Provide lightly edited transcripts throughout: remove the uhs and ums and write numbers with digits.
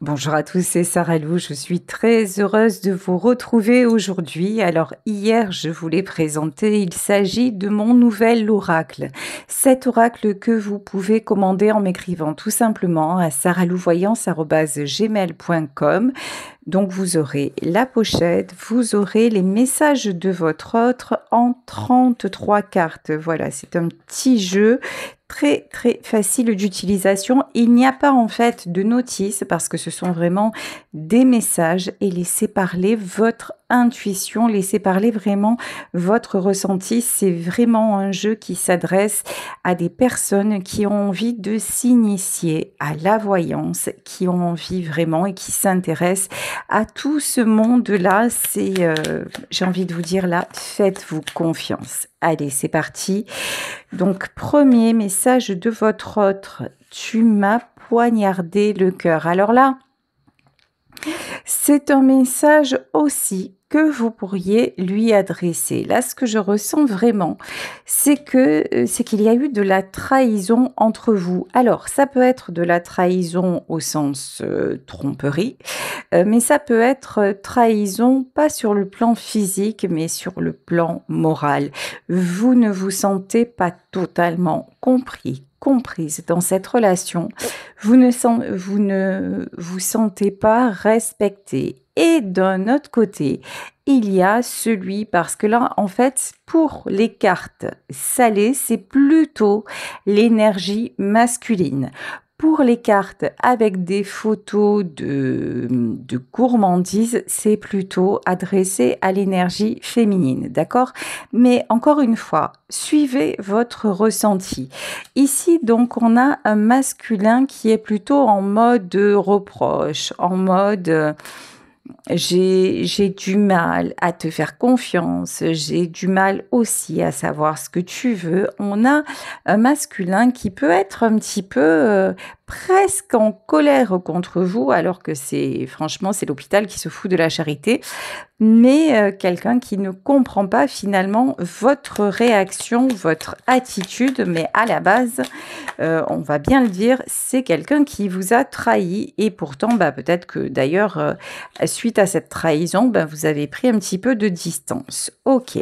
Bonjour à tous, c'est Sarah Lou. Je suis très heureuse de vous retrouver aujourd'hui. Alors, hier, je vous l'ai présenté. Il s'agit de mon nouvel oracle. Cet oracle que vous pouvez commander en m'écrivant tout simplement à sarahlouvoyance@gmail.com. Donc, vous aurez la pochette, vous aurez les messages de votre autre en 33 cartes. Voilà, c'est un petit jeu très très facile d'utilisation. Il n'y a pas en fait de notice parce que ce sont vraiment des messages et laissez parler votre intuition, laissez parler vraiment votre ressenti. C'est vraiment un jeu qui s'adresse à des personnes qui ont envie de s'initier à la voyance, qui ont envie vraiment et qui s'intéressent à tout ce monde-là. J'ai envie de vous dire là, faites-vous confiance. Allez, c'est parti. Donc, premier message de votre autre, tu m'as poignardé le cœur. Alors là, c'est un message aussi que vous pourriez lui adresser. Là, ce que je ressens vraiment, c'est qu'il y a eu de la trahison entre vous. Alors, ça peut être de la trahison au sens tromperie, mais ça peut être trahison pas sur le plan physique, mais sur le plan moral. Vous ne vous sentez pas totalement comprise dans cette relation. Vous ne vous sentez pas respecté. Et d'un autre côté, il y a celui, parce que là, en fait, pour les cartes salées, c'est plutôt l'énergie masculine. Pour les cartes avec des photos de gourmandise, c'est plutôt adressé à l'énergie féminine, d'accord? Mais encore une fois, suivez votre ressenti. Ici, donc, on a un masculin qui est plutôt en mode reproche, en mode j'ai du mal à te faire confiance, j'ai du mal aussi à savoir ce que tu veux. On a un masculin qui peut être un petit peu presque en colère contre vous, alors que franchement, c'est l'hôpital qui se fout de la charité, mais quelqu'un qui ne comprend pas finalement votre réaction, votre attitude, mais à la base, on va bien le dire, c'est quelqu'un qui vous a trahi et pourtant, peut-être que d'ailleurs, suite à cette trahison, vous avez pris un petit peu de distance. Ok.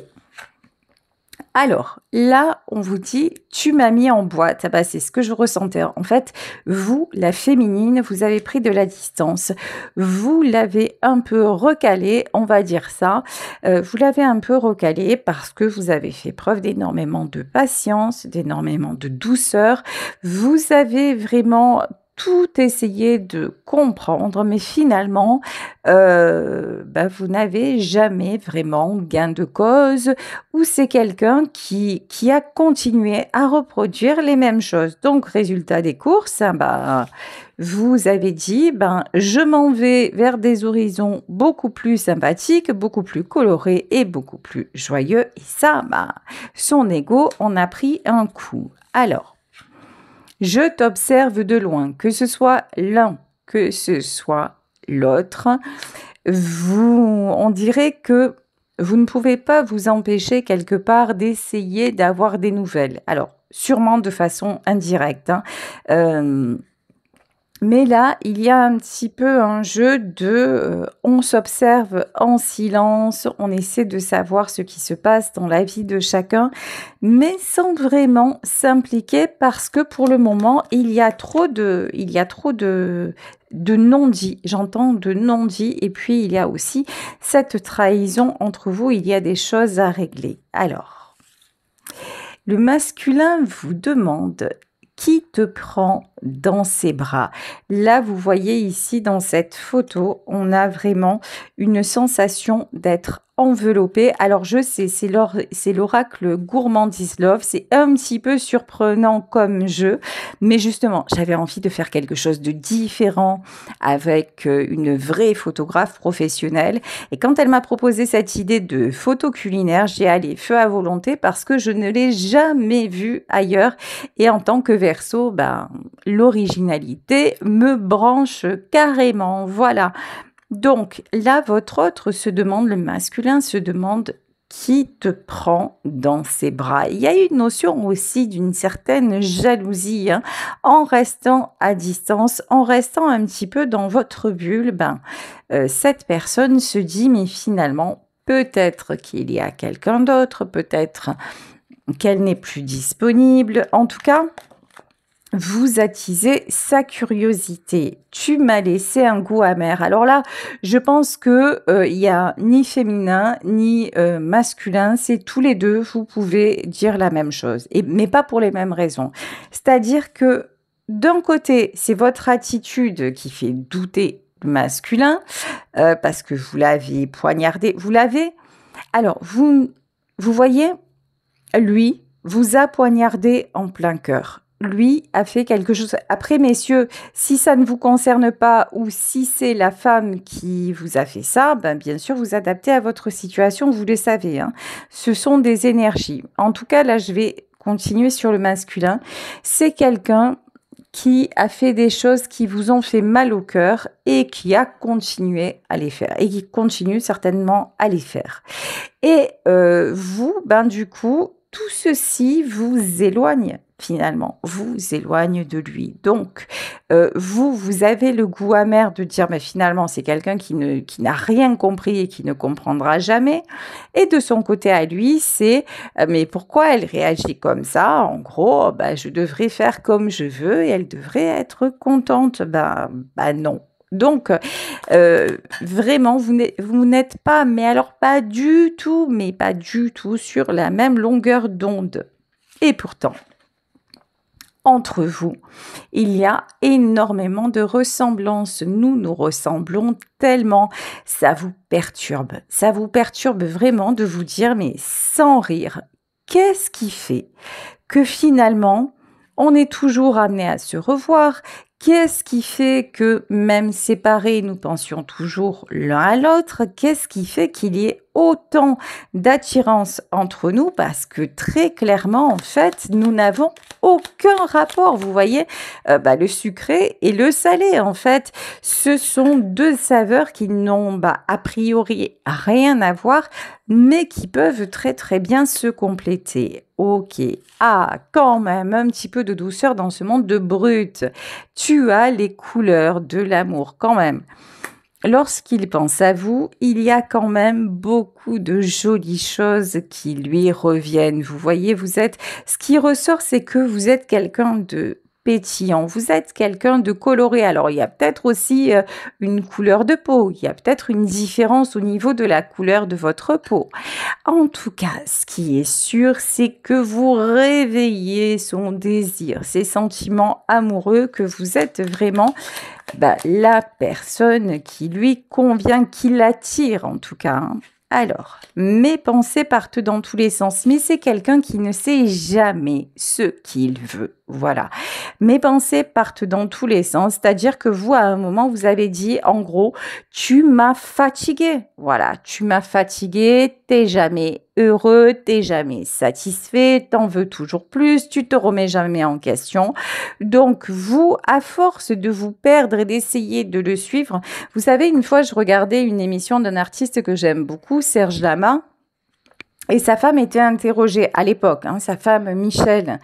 Alors, là, on vous dit, tu m'as mis en boîte. C'est ce que je ressentais. En fait, vous, la féminine, vous avez pris de la distance. Vous l'avez un peu recalé, on va dire ça. Vous l'avez un peu recalé parce que vous avez fait preuve d'énormément de patience, d'énormément de douceur. Vous avez vraiment tout essayé de comprendre, mais finalement, vous n'avez jamais vraiment gain de cause ou c'est quelqu'un qui a continué à reproduire les mêmes choses. Donc, résultat des courses, vous avez dit, je m'en vais vers des horizons beaucoup plus sympathiques, beaucoup plus colorés et beaucoup plus joyeux. Et ça, son ego en a pris un coup. Alors, je t'observe de loin, que ce soit l'un, que ce soit l'autre. On dirait que vous ne pouvez pas vous empêcher quelque part d'essayer d'avoir des nouvelles. Alors, sûrement de façon indirecte, mais là, il y a un petit peu un jeu on s'observe en silence, on essaie de savoir ce qui se passe dans la vie de chacun, mais sans vraiment s'impliquer parce que pour le moment, il y a trop de non-dits. J'entends de non-dits et puis il y a aussi cette trahison entre vous, il y a des choses à régler. Alors, le masculin vous demande qui te prend dans ses bras. Là, vous voyez ici dans cette photo, on a vraiment une sensation d'être enveloppé. Alors, je sais, c'est l'oracle Gourmandise Love. C'est un petit peu surprenant comme jeu, mais justement, j'avais envie de faire quelque chose de différent avec une vraie photographe professionnelle. Et quand elle m'a proposé cette idée de photo culinaire, j'ai allé feu à volonté parce que je ne l'ai jamais vue ailleurs. Et en tant que Verseau, l'originalité me branche carrément. Voilà. Donc là, votre autre se demande, le masculin se demande qui te prend dans ses bras. Il y a une notion aussi d'une certaine jalousie, hein. En restant à distance, en restant un petit peu dans votre bulle, cette personne se dit: «Mais finalement, peut-être qu'il y a quelqu'un d'autre, peut-être qu'elle n'est plus disponible». En tout cas, vous attisez sa curiosité. Tu m'as laissé un goût amer. Alors là, je pense que il y a ni féminin ni masculin. C'est tous les deux. Vous pouvez dire la même chose, mais pas pour les mêmes raisons. C'est-à-dire que d'un côté, c'est votre attitude qui fait douter le masculin parce que vous l'avez poignardé. Vous l'avez. Alors vous voyez, lui vous a poignardé en plein cœur. Lui a fait quelque chose. Après, messieurs, si ça ne vous concerne pas ou si c'est la femme qui vous a fait ça, bien sûr, vous adaptez à votre situation, vous le savez, hein. Ce sont des énergies. En tout cas, là, je vais continuer sur le masculin. C'est quelqu'un qui a fait des choses qui vous ont fait mal au cœur et qui a continué à les faire et qui continue certainement à les faire. Et vous, du coup, tout ceci vous éloigne finalement, vous éloigne de lui. Donc, vous avez le goût amer de dire, mais finalement, c'est quelqu'un qui n'a rien compris et qui ne comprendra jamais. Et de son côté à lui, c'est, mais pourquoi elle réagit comme ça? En gros, je devrais faire comme je veux et elle devrait être contente. Non. Donc, vraiment, vous n'êtes pas, mais alors pas du tout, mais pas du tout sur la même longueur d'onde. Et pourtant, entre vous, il y a énormément de ressemblances. Nous ressemblons tellement. Ça vous perturbe. Ça vous perturbe vraiment de vous dire, mais sans rire, qu'est-ce qui fait que finalement, on est toujours amené à se revoir? Qu'est-ce qui fait que, même séparés, nous pensions toujours l'un à l'autre? Qu'est-ce qui fait qu'il y ait autant d'attirance entre nous? Parce que très clairement, en fait, nous n'avons aucun rapport. Vous voyez, le sucré et le salé, en fait, ce sont deux saveurs qui n'ont a priori rien à voir, mais qui peuvent très très bien se compléter. Ok, quand même un petit peu de douceur dans ce monde de brut. Tu as les couleurs de l'amour quand même. Lorsqu'il pense à vous, il y a quand même beaucoup de jolies choses qui lui reviennent. Vous voyez, ce qui ressort, c'est que vous êtes quelqu'un de pétillant, vous êtes quelqu'un de coloré. Alors, il y a peut-être aussi une couleur de peau, il y a peut-être une différence au niveau de la couleur de votre peau. En tout cas, ce qui est sûr, c'est que vous réveillez son désir, ses sentiments amoureux, que vous êtes vraiment la personne qui lui convient, qui l'attire en tout cas, hein. Alors, mes pensées partent dans tous les sens, mais c'est quelqu'un qui ne sait jamais ce qu'il veut. Voilà. Mes pensées partent dans tous les sens, c'est-à-dire que vous, à un moment, vous avez dit, en gros, tu m'as fatigué. Voilà, tu m'as fatigué, t'es jamais heureux, t'es jamais satisfait, t'en veux toujours plus, tu te remets jamais en question. Donc, vous, à force de vous perdre et d'essayer de le suivre, vous savez, une fois, je regardais une émission d'un artiste que j'aime beaucoup, Serge Lama. Et sa femme était interrogée à l'époque, hein, sa femme Michel.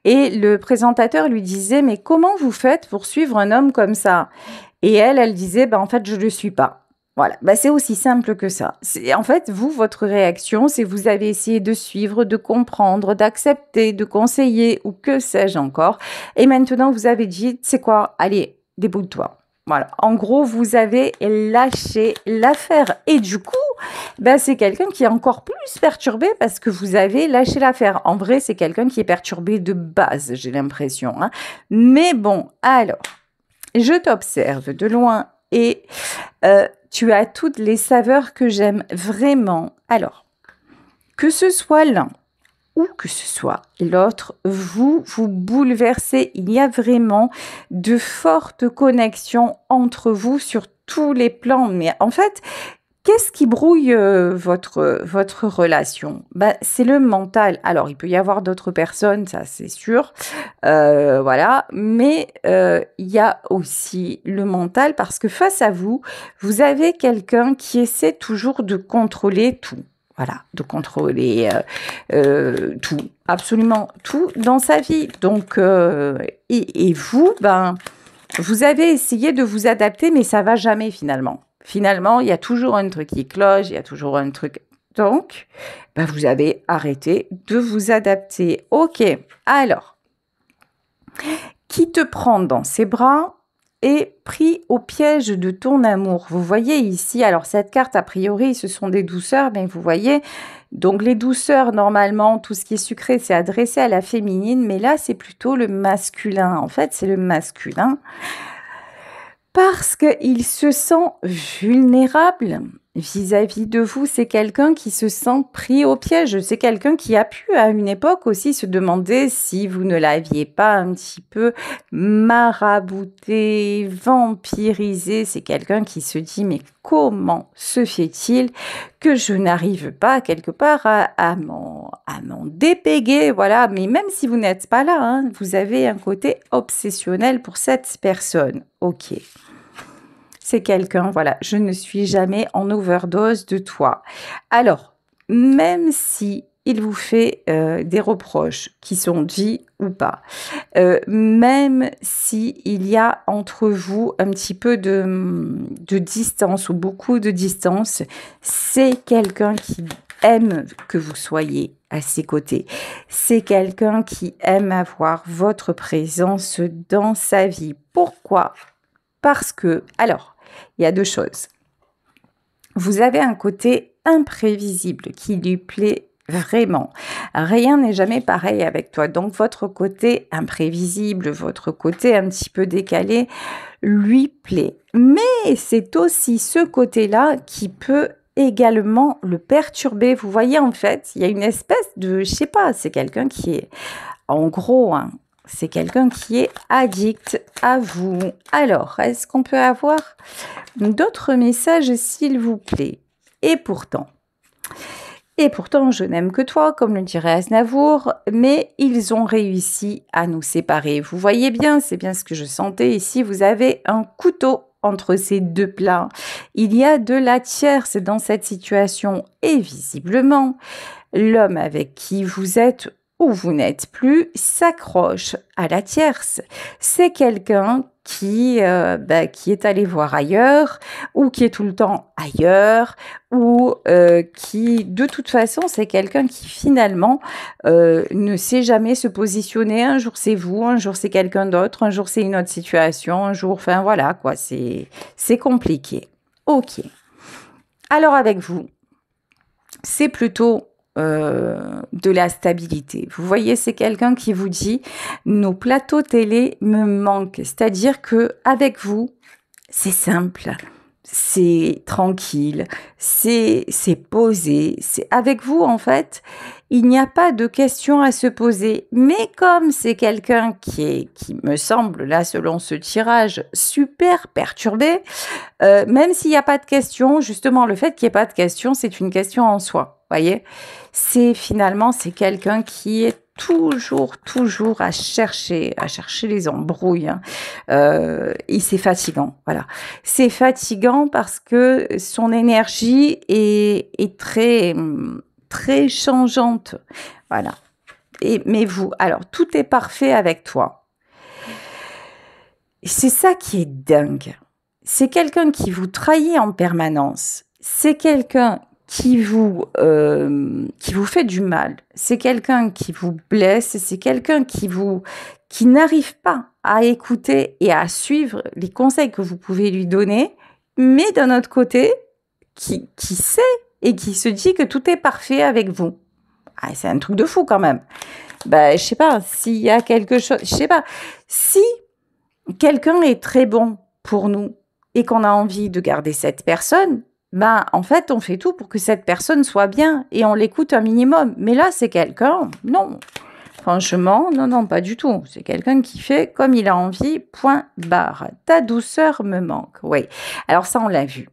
Et le présentateur lui disait, mais comment vous faites pour suivre un homme comme ça? Et elle disait, en fait, je ne le suis pas. Voilà, c'est aussi simple que ça. En fait, vous, votre réaction, c'est vous avez essayé de suivre, de comprendre, d'accepter, de conseiller, ou que sais-je encore. Et maintenant, vous avez dit, c'est quoi? Allez, débrouille-toi. Voilà, en gros, vous avez lâché l'affaire. Et du coup, c'est quelqu'un qui est encore plus perturbé parce que vous avez lâché l'affaire. En vrai, c'est quelqu'un qui est perturbé de base, j'ai l'impression, hein. Mais bon, alors, je t'observe de loin et tu as toutes les saveurs que j'aime vraiment. Alors, que ce soit l'un ou que ce soit l'autre, vous bouleversez. Il y a vraiment de fortes connexions entre vous sur tous les plans. Mais en fait, qu'est-ce qui brouille votre relation? C'est le mental. Alors, il peut y avoir d'autres personnes, ça c'est sûr, voilà. Mais il y a aussi le mental parce que face à vous, vous avez quelqu'un qui essaie toujours de contrôler tout. voilà, de contrôler tout, absolument tout dans sa vie. Donc, et vous, ben, vous avez essayé de vous adapter, mais ça va jamais finalement. Finalement, il y a toujours un truc qui cloche, il y a toujours un truc. Donc, ben, vous avez arrêté de vous adapter. Ok, alors, qui te prend dans ses bras et pris au piège de ton amour. Vous voyez ici, alors cette carte, a priori, ce sont des douceurs, mais vous voyez, donc les douceurs, normalement, tout ce qui est sucré, c'est adressé à la féminine, mais là, c'est plutôt le masculin. En fait, c'est le masculin parce qu'il se sent vulnérable vis-à-vis de vous. C'est quelqu'un qui se sent pris au piège. C'est quelqu'un qui a pu, à une époque aussi, se demander si vous ne l'aviez pas un petit peu marabouté, vampirisé. C'est quelqu'un qui se dit, mais comment se fait-il que je n'arrive pas quelque part à m'en dépéguer, voilà. Mais même si vous n'êtes pas là, hein, vous avez un côté obsessionnel pour cette personne. Ok. C'est quelqu'un, voilà, je ne suis jamais en overdose de toi. Alors, même si il vous fait des reproches qui sont dits ou pas, même si il y a entre vous un petit peu de distance ou beaucoup de distance, c'est quelqu'un qui aime que vous soyez à ses côtés. C'est quelqu'un qui aime avoir votre présence dans sa vie. Pourquoi ? Parce que, alors, il y a deux choses. Vous avez un côté imprévisible qui lui plaît vraiment. Rien n'est jamais pareil avec toi. Donc, votre côté imprévisible, votre côté un petit peu décalé, lui plaît. Mais c'est aussi ce côté-là qui peut également le perturber. Vous voyez, en fait, il y a une espèce de, je sais pas, c'est quelqu'un qui est, en gros, hein, c'est quelqu'un qui est addict à vous. Alors, est-ce qu'on peut avoir d'autres messages, s'il vous plaît? Et pourtant, je n'aime que toi, comme le dirait Aznavour, mais ils ont réussi à nous séparer. Vous voyez bien, c'est bien ce que je sentais ici. Vous avez un couteau entre ces deux plats. Il y a de la tierce dans cette situation et visiblement, l'homme avec qui vous êtes ou vous n'êtes plus s'accroche à la tierce. C'est quelqu'un qui est allé voir ailleurs ou qui est tout le temps ailleurs ou qui, de toute façon, c'est quelqu'un qui finalement ne sait jamais se positionner. Un jour c'est vous, un jour c'est quelqu'un d'autre, un jour c'est une autre situation, un jour, enfin voilà quoi, c'est compliqué. Ok. Alors avec vous, c'est plutôt de la stabilité. Vous voyez, c'est quelqu'un qui vous dit « nos plateaux télé me manquent ». C'est-à-dire que avec vous, c'est simple, c'est tranquille, c'est posé. C'est avec vous, en fait, il n'y a pas de questions à se poser. Mais comme c'est quelqu'un qui me semble, là, selon ce tirage, super perturbé, même s'il n'y a pas de questions, justement, le fait qu'il n'y ait pas de questions, c'est une question en soi. Voyez, c'est quelqu'un qui est toujours à chercher les embrouilles. Hein. Et c'est fatigant, voilà. C'est fatigant parce que son énergie est très changeante, voilà. Mais vous, alors tout est parfait avec toi. C'est ça qui est dingue. C'est quelqu'un qui vous trahit en permanence. C'est quelqu'un qui vous fait du mal. C'est quelqu'un qui vous blesse. C'est quelqu'un qui n'arrive pas à écouter et à suivre les conseils que vous pouvez lui donner, mais d'un autre côté, qui sait et qui se dit que tout est parfait avec vous. Ah, c'est un truc de fou quand même. Je sais pas, s'il y a quelque chose, je sais pas, si quelqu'un est très bon pour nous et qu'on a envie de garder cette personne, en fait, on fait tout pour que cette personne soit bien et on l'écoute un minimum. Mais là, c'est quelqu'un, non. Franchement, non, pas du tout. C'est quelqu'un qui fait comme il a envie, point barre. Ta douceur me manque. Oui. Alors ça, on l'a vu.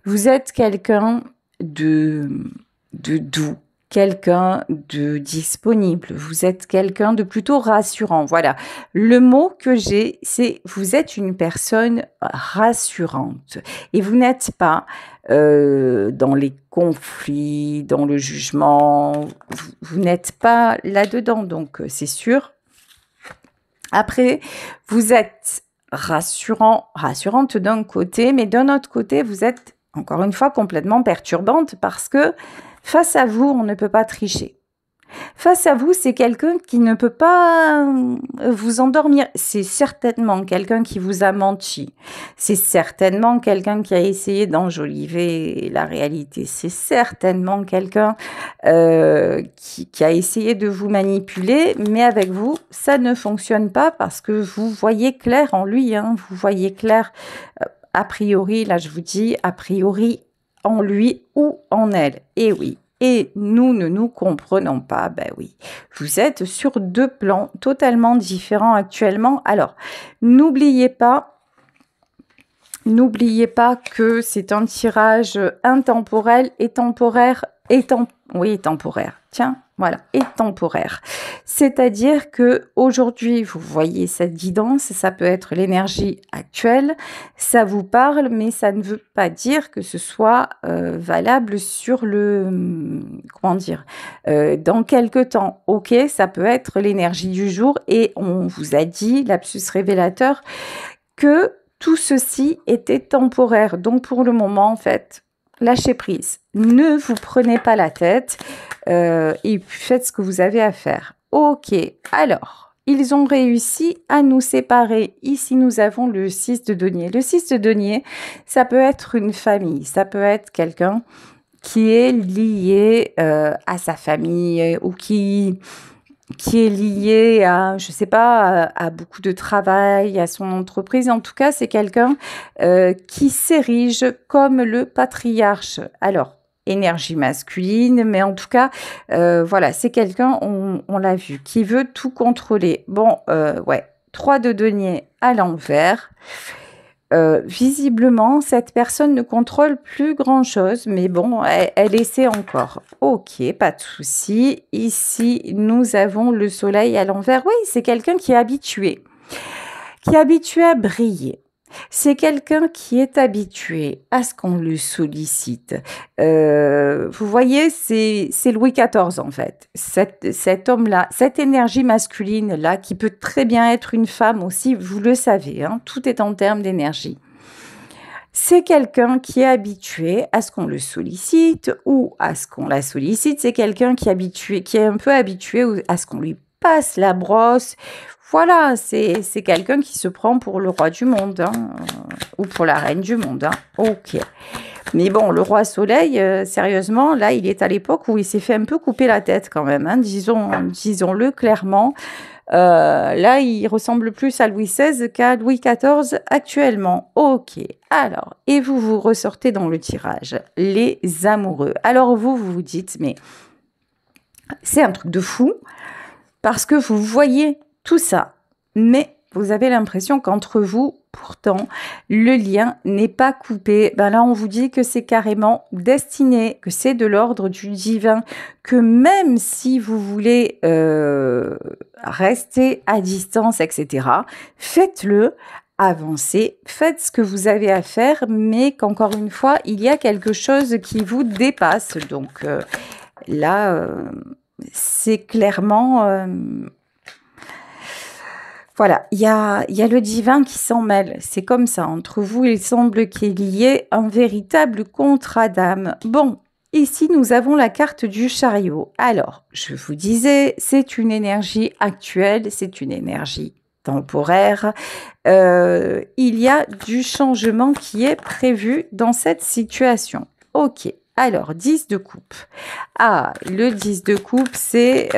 Vous êtes quelqu'un de doux, quelqu'un de disponible, vous êtes quelqu'un de plutôt rassurant. Voilà, le mot que j'ai, c'est vous êtes une personne rassurante et vous n'êtes pas dans les conflits, dans le jugement, vous n'êtes pas là-dedans, donc c'est sûr. Après, vous êtes rassurante d'un côté, mais d'un autre côté, vous êtes encore une fois complètement perturbante parce que face à vous, on ne peut pas tricher. Face à vous, c'est quelqu'un qui ne peut pas vous endormir. C'est certainement quelqu'un qui vous a menti. C'est certainement quelqu'un qui a essayé d'enjoliver la réalité. C'est certainement quelqu'un qui a essayé de vous manipuler, mais avec vous, ça ne fonctionne pas parce que vous voyez clair en lui. Vous voyez clair, a priori, là je vous dis, a priori, en lui ou en elle. Et oui. Et nous ne nous comprenons pas, ben oui. Vous êtes sur deux plans totalement différents actuellement. Alors, n'oubliez pas que c'est un tirage intemporel et temporaire oui, temporaire. Tiens, voilà, et temporaire. C'est-à-dire que aujourd'hui, vous voyez cette guidance, ça peut être l'énergie actuelle, ça vous parle, mais ça ne veut pas dire que ce soit valable sur comment dire, dans quelque temps. Ok, ça peut être l'énergie du jour et on vous a dit, lapsus révélateur, que tout ceci était temporaire. Donc pour le moment, en fait, lâchez prise. Ne vous prenez pas la tête et faites ce que vous avez à faire. Ok, alors, ils ont réussi à nous séparer. Ici, nous avons le 6 de denier. Le 6 de denier, ça peut être une famille, ça peut être quelqu'un qui est lié à sa famille ou qui est lié à, je sais pas, à beaucoup de travail, à son entreprise. En tout cas, c'est quelqu'un qui s'érige comme le patriarche. Alors, énergie masculine, mais en tout cas, voilà, c'est quelqu'un, on l'a vu, qui veut tout contrôler. Bon, ouais, 3 de denier à l'envers. Visiblement, cette personne ne contrôle plus grand-chose, mais bon, elle essaie encore. Ok, pas de souci. Ici, nous avons le soleil à l'envers. Oui, c'est quelqu'un qui est habitué à briller. C'est quelqu'un qui est habitué à ce qu'on le sollicite. Vous voyez, c'est Louis XIV en fait. Cet homme-là, cette énergie masculine-là, qui peut très bien être une femme aussi, vous le savez, tout est en termes d'énergie. C'est quelqu'un qui est habitué à ce qu'on le sollicite ou à ce qu'on la sollicite. C'est quelqu'un qui est un peu habitué à ce qu'on lui passe la brosse. Voilà, c'est quelqu'un qui se prend pour le roi du monde ou pour la reine du monde. Ok. Mais bon, le roi Soleil, sérieusement, là, il est à l'époque où il s'est fait un peu couper la tête quand même. Disons-le clairement. Là, il ressemble plus à Louis XVI qu'à Louis XIV actuellement. Ok, alors, et vous ressortez dans le tirage, les amoureux. Alors vous vous dites, mais c'est un truc de fou, parce que vous voyez tout ça, mais vous avez l'impression qu'entre vous, pourtant, le lien n'est pas coupé. Ben là, on vous dit que c'est carrément destiné, que c'est de l'ordre du divin, que même si vous voulez rester à distance, etc., faites-le, avancez, faites ce que vous avez à faire, mais qu'encore une fois, il y a quelque chose qui vous dépasse. Donc là, c'est clairement... Voilà, il y a le divin qui s'en mêle. C'est comme ça. Entre vous, il semble qu'il y ait un véritable contrat d'âme. Bon, ici, nous avons la carte du chariot. Alors, je vous disais, c'est une énergie actuelle, c'est une énergie temporaire. Il y a du changement qui est prévu dans cette situation. Ok. Alors, 10 de coupe. Ah, le 10 de coupe, c'est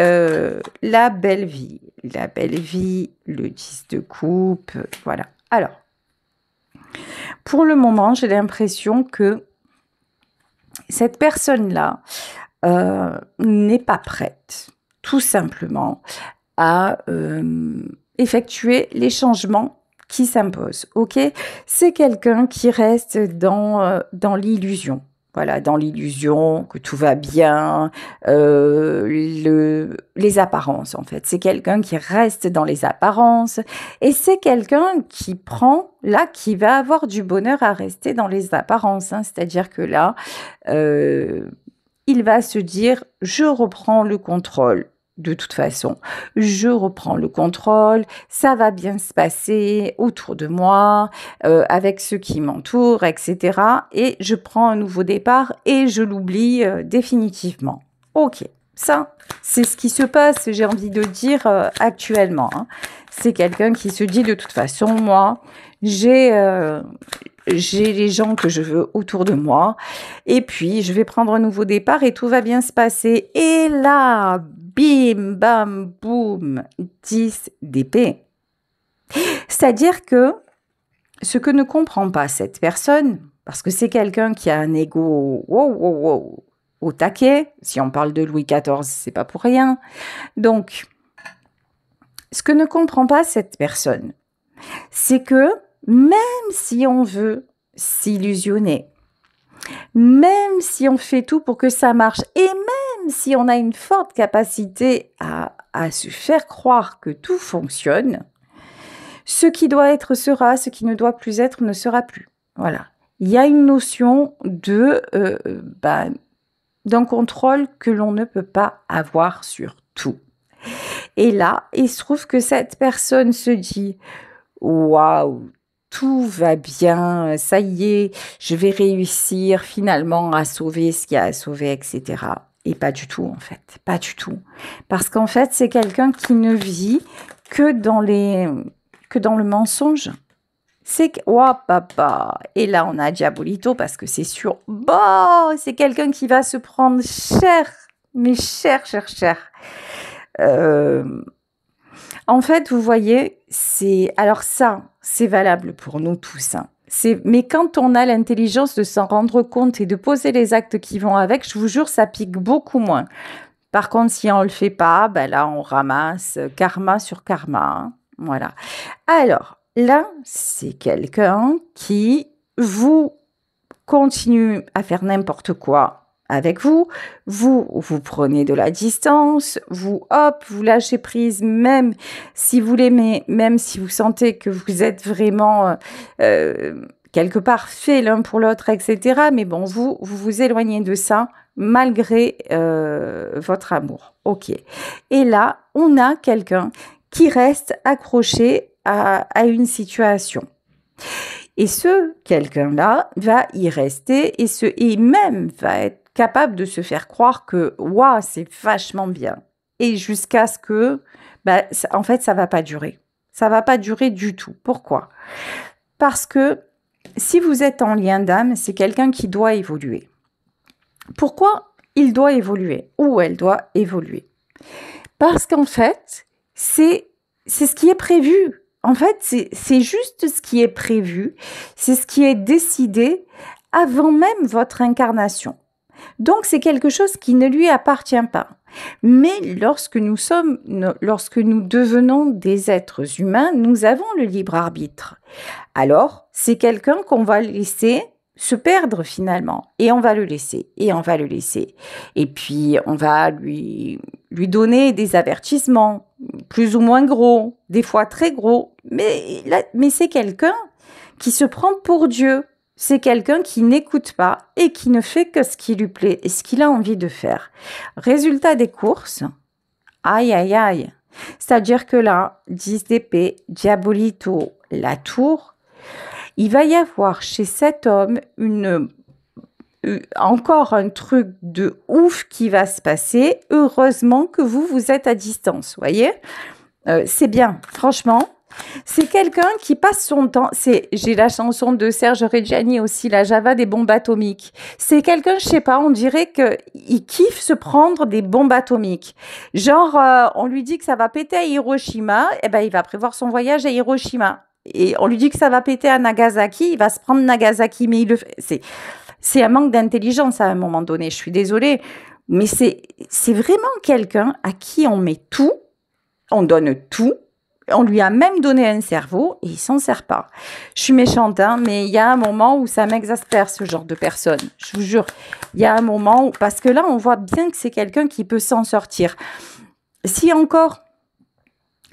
la belle vie. La belle vie, le 10 de coupe, voilà. Alors, pour le moment, j'ai l'impression que cette personne-là n'est pas prête, tout simplement, à effectuer les changements qui s'imposent. Ok, c'est quelqu'un qui reste dans l'illusion. voilà, dans l'illusion que tout va bien, les apparences en fait. C'est quelqu'un qui reste dans les apparences et c'est quelqu'un qui prend, là, qui va avoir du bonheur à rester dans les apparences, hein. C'est-à-dire que là, il va se dire, je reprends le contrôle. De toute façon, je reprends le contrôle, ça va bien se passer autour de moi, avec ceux qui m'entourent, etc. Et je prends un nouveau départ et je l'oublie définitivement. Ok, ça, c'est ce qui se passe, j'ai envie de dire, actuellement, hein. C'est quelqu'un qui se dit, de toute façon, moi, j'ai les gens que je veux autour de moi, et puis je vais prendre un nouveau départ et tout va bien se passer. Et là, bim, bam, boum, 10 d'épée. C'est-à-dire que ce que ne comprend pas cette personne, parce que c'est quelqu'un qui a un ego au taquet, si on parle de Louis XIV, c'est pas pour rien. Donc, ce que ne comprend pas cette personne, c'est que même si on veut s'illusionner, même si on fait tout pour que ça marche, et même si on a une forte capacité à se faire croire que tout fonctionne, ce qui doit être sera, ce qui ne doit plus être ne sera plus. Voilà. Il y a une notion d'un contrôle que l'on ne peut pas avoir sur tout. Et là, il se trouve que cette personne se dit « Waouh, tout va bien, ça y est, je vais réussir finalement à sauver ce qu'il y a à sauver, etc. » Et pas du tout, en fait, pas du tout. Parce qu'en fait, c'est quelqu'un qui ne vit que dans le mensonge. C'est que, oh papa, et là on a Diabolito parce que c'est sûr, bon, c'est quelqu'un qui va se prendre cher, mais cher. En fait, vous voyez, alors ça, c'est valable pour nous tous, hein. Mais quand on a l'intelligence de s'en rendre compte et de poser les actes qui vont avec, je vous jure, ça pique beaucoup moins. Par contre, si on le fait pas, ben là, on ramasse karma sur karma, hein. Voilà. Alors, là, c'est quelqu'un qui vous continue à faire n'importe quoi avec vous, vous prenez de la distance, vous lâchez prise, même si vous l'aimez, même si vous sentez que vous êtes vraiment quelque part fait l'un pour l'autre, etc. Mais bon, vous éloignez de ça malgré votre amour. Ok. Et là, on a quelqu'un qui reste accroché à une situation. Et ce quelqu'un-là va y rester et même va être capable de se faire croire que waouh, c'est vachement bien. Et jusqu'à ce que, en fait, ça va pas durer. Ça va pas durer du tout. Pourquoi? Parce que si vous êtes en lien d'âme, c'est quelqu'un qui doit évoluer. Pourquoi il doit évoluer ou elle doit évoluer? Parce qu'en fait, c'est ce qui est prévu. En fait, c'est juste ce qui est prévu, c'est ce qui est décidé avant même votre incarnation. Donc, c'est quelque chose qui ne lui appartient pas. Mais lorsque nous devenons des êtres humains, nous avons le libre arbitre. Alors, c'est quelqu'un qu'on va laisser se perdre finalement. Et on va le laisser, et on va le laisser. Et puis, on va lui donner des avertissements, plus ou moins gros, des fois très gros. Mais c'est quelqu'un qui se prend pour Dieu. C'est quelqu'un qui n'écoute pas et qui ne fait que ce qui lui plaît et ce qu'il a envie de faire. Résultat des courses, aïe aïe aïe. C'est-à-dire que là, 10 d'épée, Diabolito, la tour, il va y avoir chez cet homme encore un truc de ouf qui va se passer. Heureusement que vous êtes à distance, voyez. C'est bien, franchement. C'est quelqu'un qui passe son temps, j'ai la chanson de Serge Reggiani aussi, la Java des bombes atomiques. C'est quelqu'un, je sais pas, on dirait qu'il kiffe se prendre des bombes atomiques. Genre, on lui dit que ça va péter à Hiroshima, et ben il va prévoir son voyage à Hiroshima. Et on lui dit que ça va péter à Nagasaki, il va se prendre Nagasaki, mais il le fait. C'est un manque d'intelligence à un moment donné, je suis désolée, mais c'est vraiment quelqu'un à qui on met tout, on donne tout. On lui a même donné un cerveau et il s'en sert pas. Je suis méchante, hein, mais il y a un moment où ça m'exaspère, ce genre de personne. Je vous jure, il y a un moment où... Parce que là, on voit bien que c'est quelqu'un qui peut s'en sortir. Si encore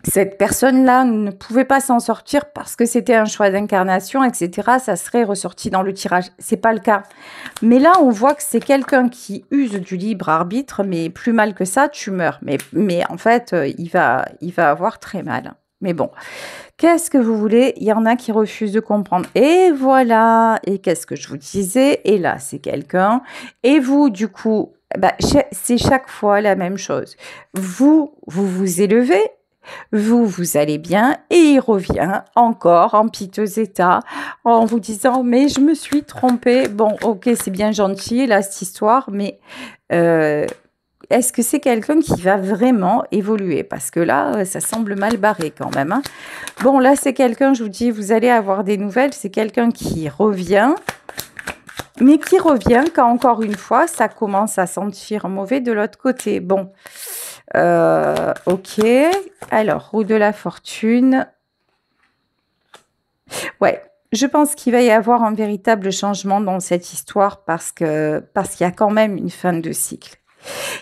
cette personne-là ne pouvait pas s'en sortir parce que c'était un choix d'incarnation, etc., ça serait ressorti dans le tirage. C'est pas le cas. Mais là, on voit que c'est quelqu'un qui use du libre arbitre, mais plus mal que ça, tu meurs. Mais en fait, il va avoir très mal. Mais bon, qu'est-ce que vous voulez? Il y en a qui refusent de comprendre. Et voilà. Et qu'est-ce que je vous disais? Et là, c'est quelqu'un. Et vous, du coup, c'est chaque fois la même chose. Vous vous élevez. Vous allez bien et il revient encore en piteux état en vous disant mais je me suis trompée. Bon, ok, c'est bien gentil là cette histoire, mais est-ce que c'est quelqu'un qui va vraiment évoluer? Parce que là, ça semble mal barré quand même, hein. Bon, là, c'est quelqu'un, je vous dis, vous allez avoir des nouvelles. C'est quelqu'un qui revient, mais qui revient quand, encore une fois, ça commence à sentir mauvais de l'autre côté. Bon, ok. Alors, roue de la fortune. Ouais, je pense qu'il va y avoir un véritable changement dans cette histoire parce qu'il y a quand même une fin de cycle.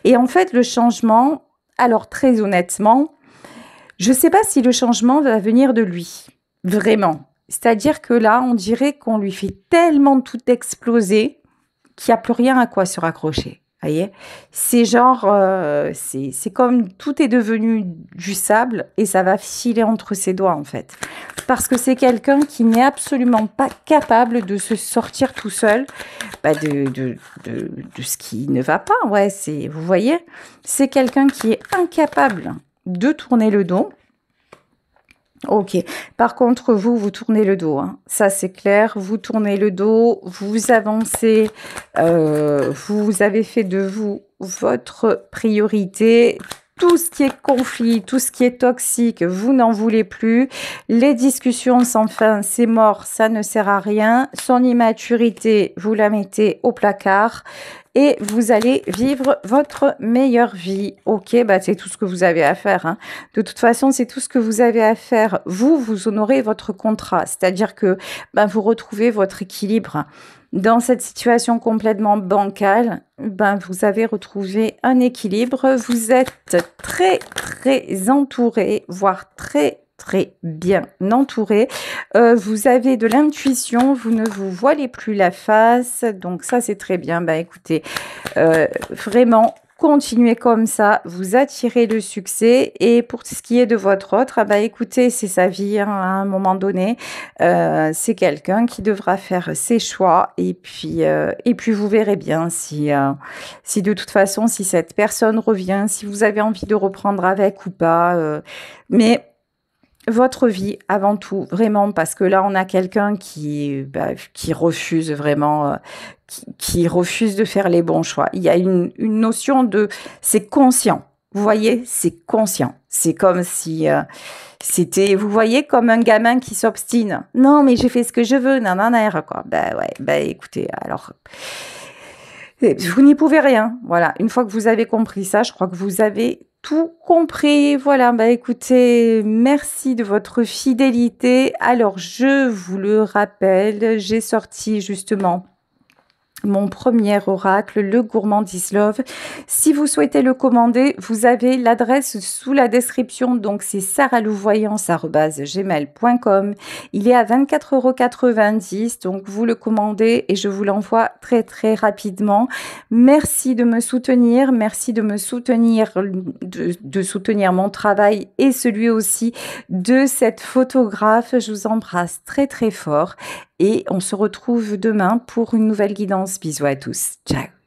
Et en fait, le changement, alors très honnêtement, je ne sais pas si le changement va venir de lui, vraiment. C'est-à-dire que là, on dirait qu'on lui fait tellement tout exploser qu'il n'y a plus rien à quoi se raccrocher. Voyez, c'est genre, c'est comme tout est devenu du sable et ça va filer entre ses doigts en fait. Parce que c'est quelqu'un qui n'est absolument pas capable de se sortir tout seul de ce qui ne va pas. Ouais, vous voyez, c'est quelqu'un qui est incapable de tourner le dos. Ok. Par contre, vous tournez le dos, hein. Ça, c'est clair. Vous tournez le dos, vous avancez, vous avez fait de vous votre priorité. Tout ce qui est conflit, tout ce qui est toxique, vous n'en voulez plus. Les discussions sans fin, c'est mort, ça ne sert à rien. Son immaturité, vous la mettez au placard. Et vous allez vivre votre meilleure vie. Ok, c'est tout ce que vous avez à faire, hein. De toute façon, c'est tout ce que vous avez à faire. Vous honorez votre contrat. C'est-à-dire que vous retrouvez votre équilibre. Dans cette situation complètement bancale, vous avez retrouvé un équilibre. Vous êtes très, très entouré, voire très bien entouré. Vous avez de l'intuition, vous ne vous voilez plus la face, donc ça c'est très bien. Écoutez, vraiment continuez comme ça, vous attirez le succès. Et pour ce qui est de votre autre, écoutez, c'est sa vie, hein, à un moment donné, c'est quelqu'un qui devra faire ses choix et puis vous verrez bien si de toute façon, si cette personne revient, si vous avez envie de reprendre avec ou pas, mais votre vie avant tout, vraiment, parce que là, on a quelqu'un qui refuse vraiment, qui refuse de faire les bons choix. Il y a une notion de... C'est conscient, vous voyez, c'est conscient. C'est comme si c'était, vous voyez, comme un gamin qui s'obstine. Non, mais j'ai fait ce que je veux, nanana, quoi. Écoutez, alors... Vous n'y pouvez rien. Voilà, une fois que vous avez compris ça, je crois que vous avez tout compris. Voilà, écoutez, merci de votre fidélité. Alors, je vous le rappelle, j'ai sorti justement mon premier oracle, le Gourmandise Love. Si vous souhaitez le commander, vous avez l'adresse sous la description. Donc, c'est saralouvoyance@gmail.com. Il est à 24,90 €. Donc, vous le commandez et je vous l'envoie très, très rapidement. Merci de me soutenir. Merci de me soutenir, de soutenir mon travail et celui aussi de cette photographe. Je vous embrasse très, très fort. Et on se retrouve demain pour une nouvelle guidance. Bisous à tous. Ciao.